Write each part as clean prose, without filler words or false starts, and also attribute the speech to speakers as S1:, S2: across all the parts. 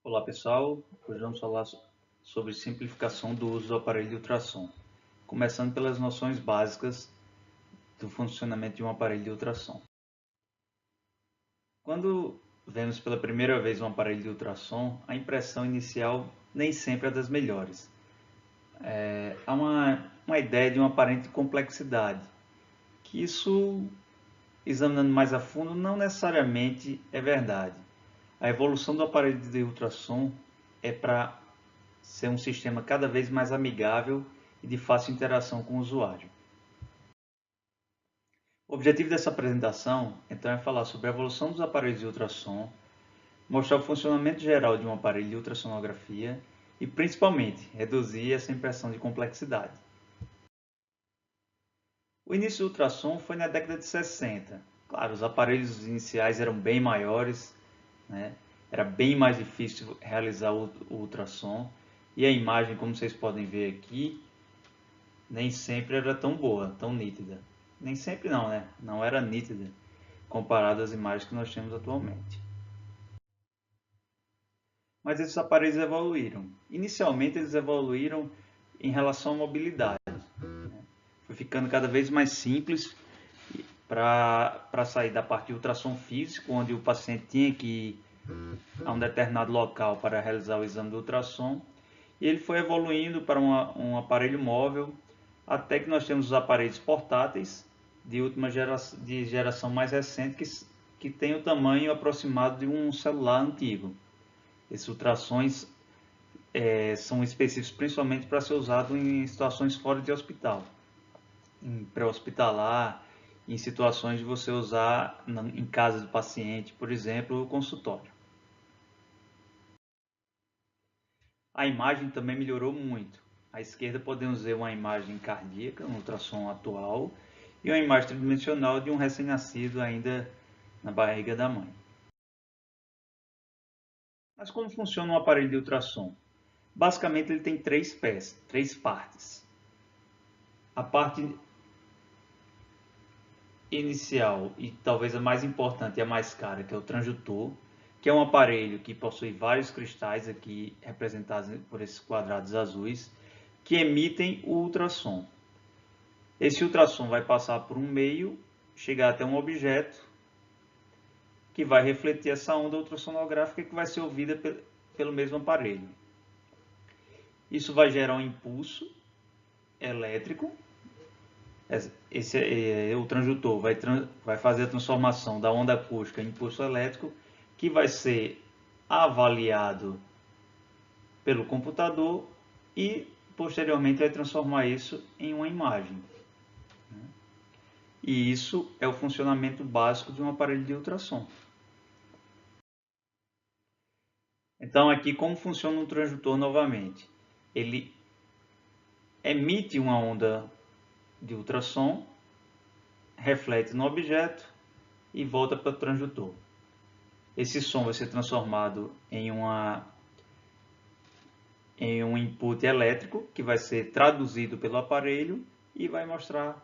S1: Olá pessoal, hoje vamos falar sobre simplificação do uso do aparelho de ultrassom, começando pelas noções básicas do funcionamento de um aparelho de ultrassom. Quando vemos pela primeira vez um aparelho de ultrassom, a impressão inicial nem sempre é das melhores. Há uma ideia de uma aparente complexidade, que isso, examinando mais a fundo, não necessariamente é verdade. A evolução do aparelho de ultrassom é para ser um sistema cada vez mais amigável e de fácil interação com o usuário. O objetivo dessa apresentação, então, é falar sobre a evolução dos aparelhos de ultrassom, mostrar o funcionamento geral de um aparelho de ultrassonografia e, principalmente, reduzir essa impressão de complexidade. O início do ultrassom foi na década de 60. Claro, os aparelhos iniciais eram bem maiores, né? Era bem mais difícil realizar o ultrassom e a imagem, como vocês podem ver aqui, nem sempre era tão boa, tão nítida. Nem sempre não, né? Não era nítida comparado às imagens que nós temos atualmente. Mas esses aparelhos evoluíram. Inicialmente eles evoluíram em relação à mobilidade. Foi ficando cada vez mais simples para sair da parte de ultrassom físico, onde o paciente tinha que ir a um determinado local para realizar o exame do ultrassom. E ele foi evoluindo para um aparelho móvel, até que nós temos os aparelhos portáteis de última geração, de geração mais recente, que tem o tamanho aproximado de um celular antigo. Esses ultrassons são específicos principalmente para ser usado em situações fora de hospital, em pré-hospitalar, em situações de você usar em casa do paciente, por exemplo, o consultório. A imagem também melhorou muito. À esquerda podemos ver uma imagem cardíaca, um ultrassom atual, e uma imagem tridimensional de um recém-nascido ainda na barriga da mãe. Mas como funciona um aparelho de ultrassom? Basicamente ele tem três partes. A parte inicial e talvez a mais importante e a mais cara, que é o transdutor, que é um aparelho que possui vários cristais aqui representados por esses quadrados azuis, que emitem o ultrassom. Esse ultrassom vai passar por um meio, chegar até um objeto, que vai refletir essa onda ultrassonográfica que vai ser ouvida pelo mesmo aparelho. Isso vai gerar um impulso elétrico. O transdutor vai fazer a transformação da onda acústica em impulso elétrico, que vai ser avaliado pelo computador e posteriormente vai transformar isso em uma imagem. E isso é o funcionamento básico de um aparelho de ultrassom. Então aqui como funciona um transdutor novamente? Ele emite uma onda de ultrassom, reflete no objeto e volta para o transdutor. Esse som vai ser transformado em um input elétrico que vai ser traduzido pelo aparelho e vai mostrar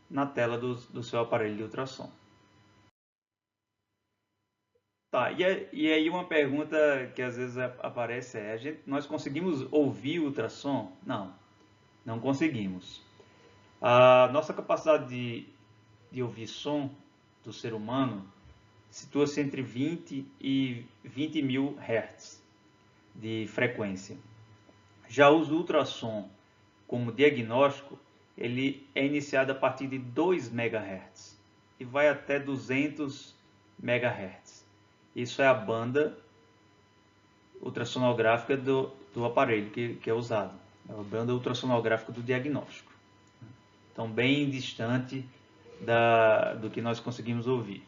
S1: na tela do seu aparelho de ultrassom. Tá, e aí uma pergunta que às vezes aparece é, nós conseguimos ouvir o ultrassom? Não, não conseguimos. A nossa capacidade de ouvir som do ser humano situa-se entre 20 e 20 mil Hz de frequência. Já o uso do ultrassom como diagnóstico, ele é iniciado a partir de 2 MHz e vai até 200 MHz. Isso é a banda ultrassonográfica do aparelho que é usado. É a banda ultrassonográfica do diagnóstico. Então, bem distante do que nós conseguimos ouvir.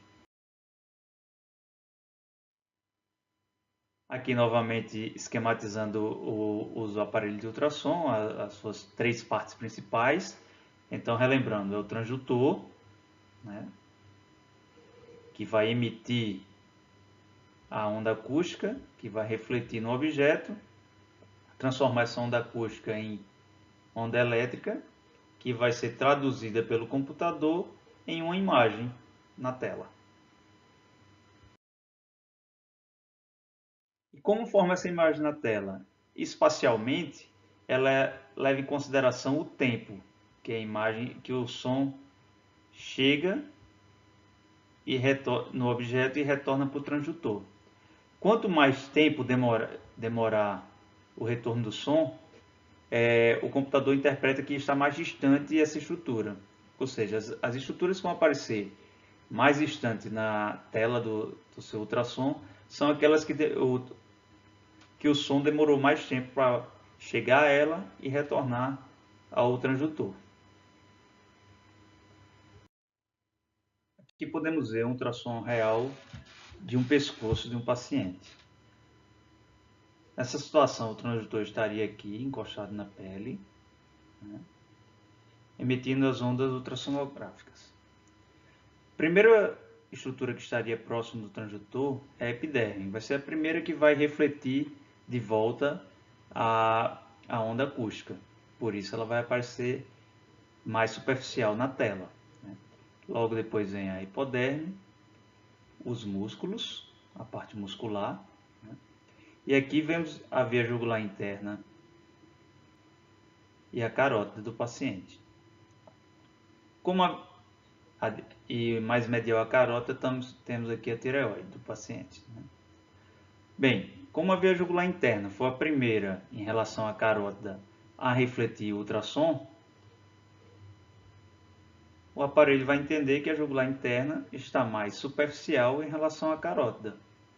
S1: Aqui novamente esquematizando o uso do aparelho de ultrassom, as suas três partes principais. Então, relembrando, é o transdutor, né, que vai emitir a onda acústica, que vai refletir no objeto, transformar essa onda acústica em onda elétrica, que vai ser traduzida pelo computador em uma imagem na tela. E como forma essa imagem na tela? Espacialmente, ela leva em consideração o tempo, que é a imagem que o som chega no objeto e retorna para o transdutor. Quanto mais tempo demorar o retorno do som, o computador interpreta que está mais distante essa estrutura. Ou seja, as estruturas que vão aparecer mais distantes na tela do seu ultrassom são aquelas que o som demorou mais tempo para chegar a ela e retornar ao transdutor. Aqui podemos ver um ultrassom real de um pescoço de um paciente. Nessa situação, o transdutor estaria aqui, encostado na pele, né, emitindo as ondas ultrassonográficas. A primeira estrutura que estaria próximo do transdutor é a epiderme. Vai ser a primeira que vai refletir de volta a onda acústica. Por isso ela vai aparecer mais superficial na tela, né? Logo depois vem a hipoderme, os músculos, a parte muscular, né? E aqui vemos a via jugular interna e a carótida do paciente. E mais medial a carótida, temos aqui a tireoide do paciente, né? Bem, como a via jugular interna foi a primeira em relação à carótida a refletir o ultrassom, o aparelho vai entender que a jugular interna está mais superficial em relação à carótida,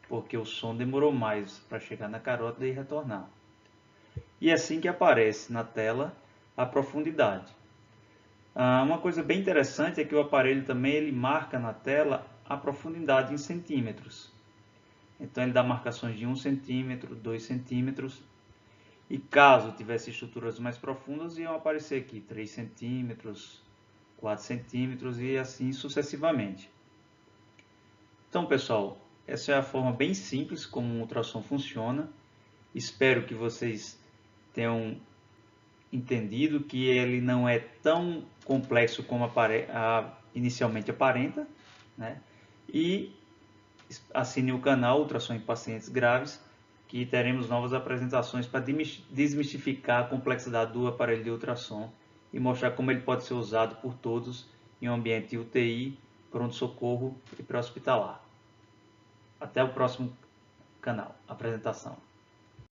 S1: porque o som demorou mais para chegar na carótida e retornar. E é assim que aparece na tela a profundidade. Uma coisa bem interessante é que o aparelho também ele marca na tela a profundidade em centímetros. Então ele dá marcações de 1 centímetro, 2 centímetros. E caso tivesse estruturas mais profundas, iam aparecer aqui 3 centímetros, 4 centímetros e assim sucessivamente. Então, pessoal, essa é a forma bem simples como um ultrassom funciona. Espero que vocês tenham entendido que ele não é tão complexo como inicialmente aparenta, né? E assine o canal Ultrassom em Pacientes Graves, que teremos novas apresentações para desmistificar a complexidade do aparelho de ultrassom e mostrar como ele pode ser usado por todos em um ambiente UTI, pronto-socorro e pré-hospitalar. Até o próximo canal, apresentação.